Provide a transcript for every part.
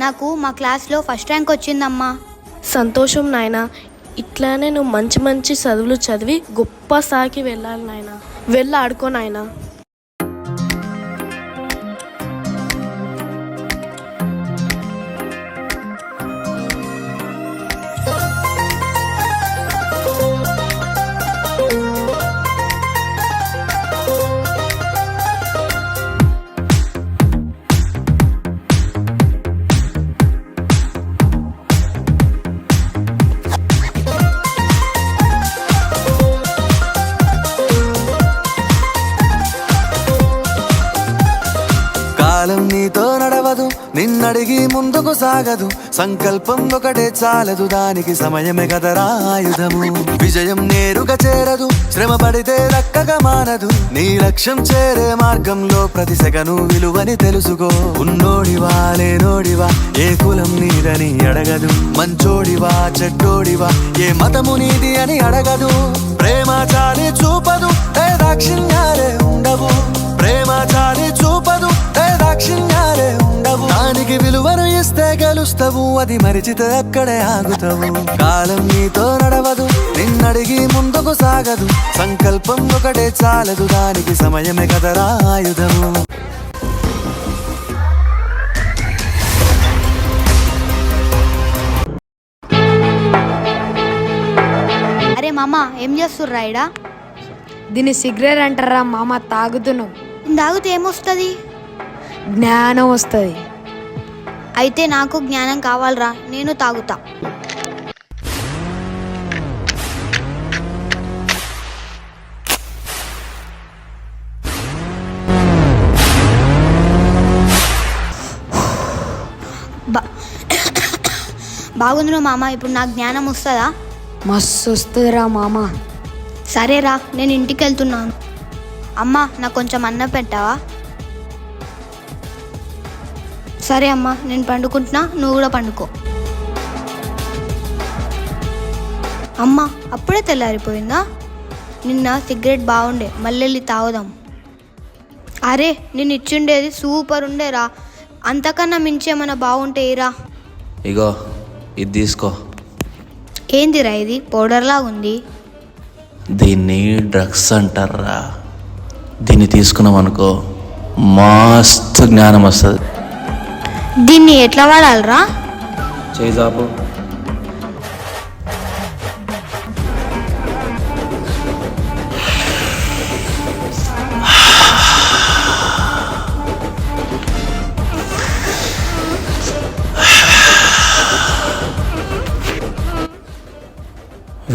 నాకు మా క్లాస్లో ఫస్ట్ ర్యాంక్ వచ్చిందమ్మా. సంతోషం నాయనా. ఇట్లానే నువ్వు మంచి మంచి చదువులు చదివి గొప్ప స్థాయికి వెళ్ళాలి నాయనా. వెళ్ళి ఆడుకో నాయనా. కాలం నీతో నడవదు, నిన్నడిగి ముందుకు సాగదు. సంకల్పం ఒకటే చాలదు, దానికి సమయమే కదరా ఆయుధము. విజయం నేరుగా చేరదు, శ్రమ పడితే దక్కగా మానదు. నీ లక్ష్యం చేరే మార్గంలో ప్రతి సెకను విలువని తెలుసుకో. ఉన్నోడివా లేనోడివా, ఏ కులం నీదని అడగదు. మంచోడివా చెడ్డోడివా, ఏ మతము నీది అని అడగదు. ప్రేమ చాలి చూపదు, ఏ దాక్షిణ్యాలే ఉండవు. ప్రేమ చాలి చూపదు, ఏ దాక్షిణ్యాలే ఉండవు. దానికి విలువను ఇస్తే గెలుస్తావు, అది మరిచితే అక్కడే ఆగుతావు. కాలం నీతో నడవదు, నిన్నడిగి ముందుకు సాగదు. సంకల్పం ఒకటే చాలదు, దానికి సమయమే కదరా ఆయుధము. అరే మామ, ఏం చేస్తుర్రా ఇడా? దీన్ని సిగరెట్ అంటారా మామ? తాగుతున్నాం. తాగితే ఏమొస్తుంది? జ్ఞానం వస్తుంది. అయితే నాకు జ్ఞానం కావాలరా, నేను తాగుతా. బాగుంది మామ, ఇప్పుడు నాకు జ్ఞానం వస్తుందా? మస్తు వస్తుందిరా మామ. సరేరా, నేను ఇంటికి వెళ్తున్నాను. అమ్మా, నాకు కొంచెం అన్నం పెట్టావా? సరే అమ్మా, నేను పండుకుంటున్నా, నువ్వు కూడా పండుకో. అమ్మా, అప్పుడే తెల్లారిపోయిందా? నిన్న సిగరెట్ బాగుండే, మళ్ళీ వెళ్ళి తాగుదాం. అరే, నేను ఇచ్చిండేది సూపర్ ఉండేరా, అంతకన్నా మించేమన్నా బాగుంటే ఇరా. ఇగో ఇది తీసుకో. ఏందిరా ఇది? పౌడర్లా ఉంది. దీన్ని డ్రగ్స్ అంటారా. దీన్ని తీసుకున్నాం అనుకో, మస్తు జ్ఞానం వస్తుంది. దీన్ని ఎట్లా వాడాలరా? చేజాపు.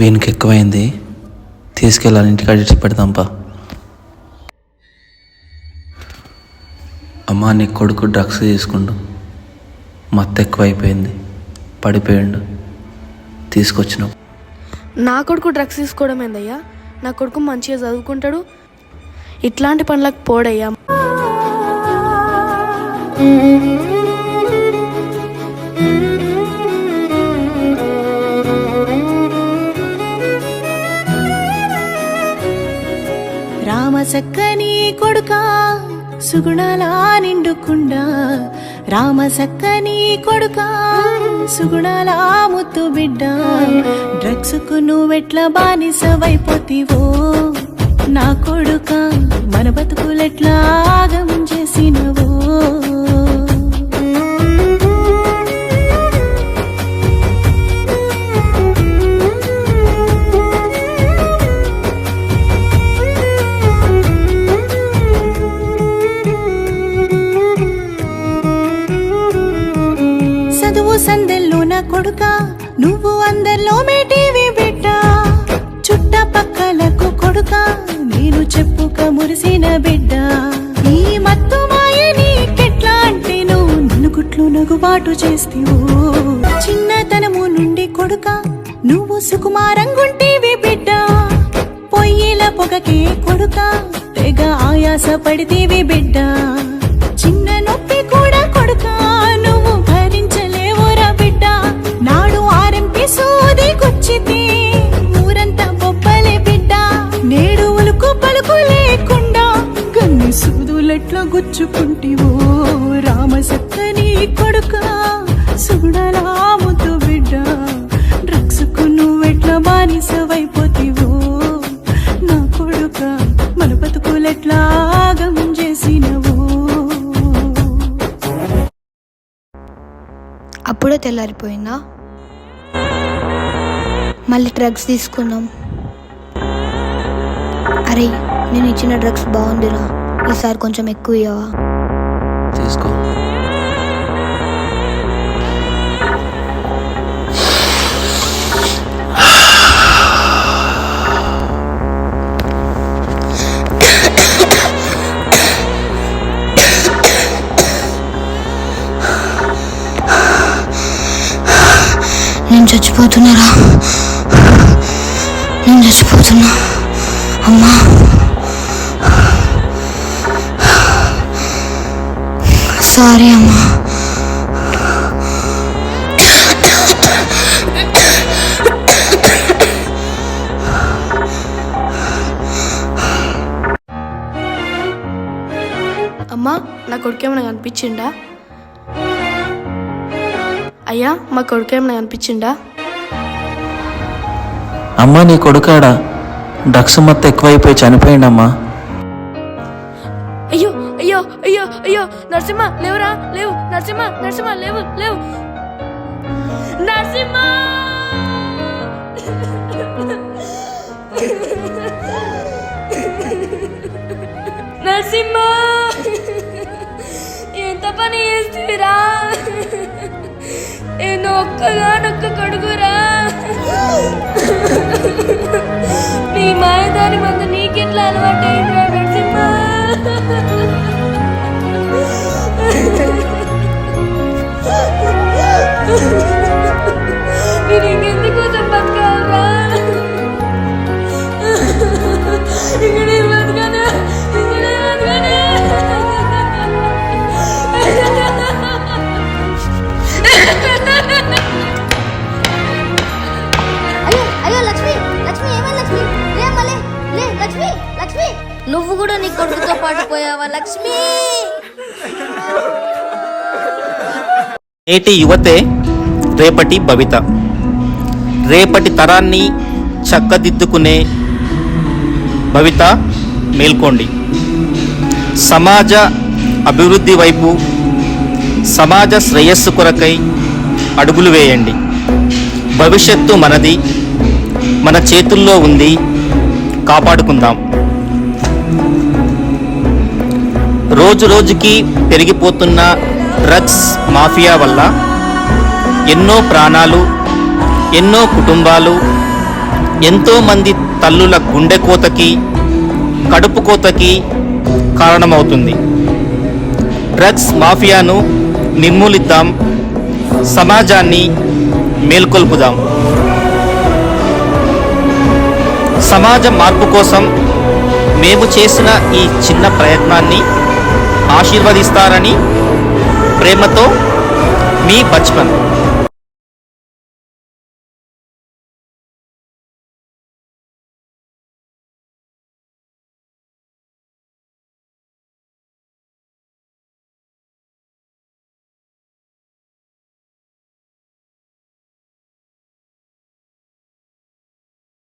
వీనికి ఎక్కువైంది, తీసుకెళ్ళాలి ఇంటికి అడిచి పెడదాంపా. అమ్మా, నీ కొడుకు డ్రగ్స్ తీసుకుండు, మత్తు ఎక్కువైపోయింది, పడిపోయిండు, తీసుకొచ్చినావు. నా కొడుకు డ్రగ్స్ తీసుకోవడం ఏందయ్యా? నా కొడుకు మంచిగా చదువుకుంటాడు, ఇట్లాంటి పనులకు పోడయ్యా. రామసక్కని కొడుకా సుగుణాల నిండుకుండా, రామసక్కని కొడుకా సుగుణాల ముద్దు బిడ్డ. డ్రగ్స్ కు నువ్వెట్లా బానిసవైపోతివో నా కొడుకా, మన బతుకులెట్లా ఆగం చేసినవో. సందెల్లో నా కొడుకా, నువ్వు అందరిలో మేటివి బిడ్డ. చుట్టపక్కలకు కొడుకా, నేను చెప్పుక మురిసిన బిడ్డ. ఈ మత్తు మాయ నీకెట్లా అంటే నువ్వు నన్ను గుట్లు నగుబాటు చేస్తీవు. చిన్నతనము నుండి కొడుకా, నువ్వు సుకుమారంగుంటేవి బిడ్డ. పొయ్యిల పొగకే కొడుకా, తెగ ఆయాస పడితేవి బిడ్డ. చిన్న నొప్పి కూడా కొడుకా, నువ్వు భరించలేవురా బిడ్డ. నాడు ఆరంపి సోదికొచ్చితే ఊరంతా బొబ్బలే బిడ్డ. నేడు ఉలుకు పలుకు లేకుండా గన్ని సూదులెట్లా గుచ్చుకుంటివో రామసక్కని కొడుకా. అప్పుడే తెల్లారిపోయిందా? మళ్ళీ డ్రగ్స్ తీసుకుందాం. అరే, నేను ఇచ్చిన డ్రగ్స్ బాగుందిరా, ఈసారి కొంచెం ఎక్కువ ఇవ్వవా? తీసుకో. నేను చచ్చిపోతున్నారా, నేను చచ్చిపోతున్నా. అమ్మా, సారీ అమ్మా. అమ్మా, నా కొడుకు ఏమైనా కనిపించిండా? అయ్యా, మా కొడుకు ఏమైనా కనిపించిండా? అమ్మా, నీ కొడుకాడా డ్రగ్స్ మొత్తం ఎక్కువైపోయి చనిపోయిండమ్మా. అయ్యో అయ్యో అయ్యో అయ్యో, నరసింహ లేవురా, లేవు నరసింహ, నరసింహ లేవు, లేవు నరసింహ. నరసింహ, ఎంత పని చేస్తురా? నొక్క కొడుకురా. నీ మాయదారి మందు నీకెట్లా అలవాటు అయిందిరా నరసింహ? నేను ఇంకెందుకోసం బతకాలరా? ఇక్కడే బతకనా, ఇక్కడే బతకనా. అయ్యో లక్ష్మి, లక్ష్మి ఏమైంది లక్ష్మి? లే అమ్మ, లే లే లక్ష్మి, లక్ష్మి నువ్వు కూడా నీ కొడుకుతో పాటు పోయావా లక్ష్మి? నేటి యువతే రేపటి భవిత. రేపటి తరాన్ని చక్కదిద్దుకునే భవిత మేల్కోండి. సమాజ అభివృద్ధి వైపు, సమాజ శ్రేయస్సు కొరకై అడుగులు వేయండి. భవిష్యత్తు మనది, మన చేతుల్లో ఉంది, కాపాడుకుందాం. రోజు రోజుకి పెరిగిపోతున్న డ్రగ్స్ మాఫియా వల్ల ఎన్నో ప్రాణాలు, ఎన్నో కుటుంబాలు, ఎంతోమంది తల్లుల గుండె కోతకి, కడుపు కోతకి కారణమవుతుంది. డ్రగ్స్ మాఫియాను నిర్మూలిద్దాం, సమాజాన్ని మేల్కొల్పుదాం. సమాజ మార్పు కోసం మేము చేసిన ఈ చిన్న ప్రయత్నాన్ని ఆశీర్వదిస్తారని ప్రేమతో మీ బచ్పన్.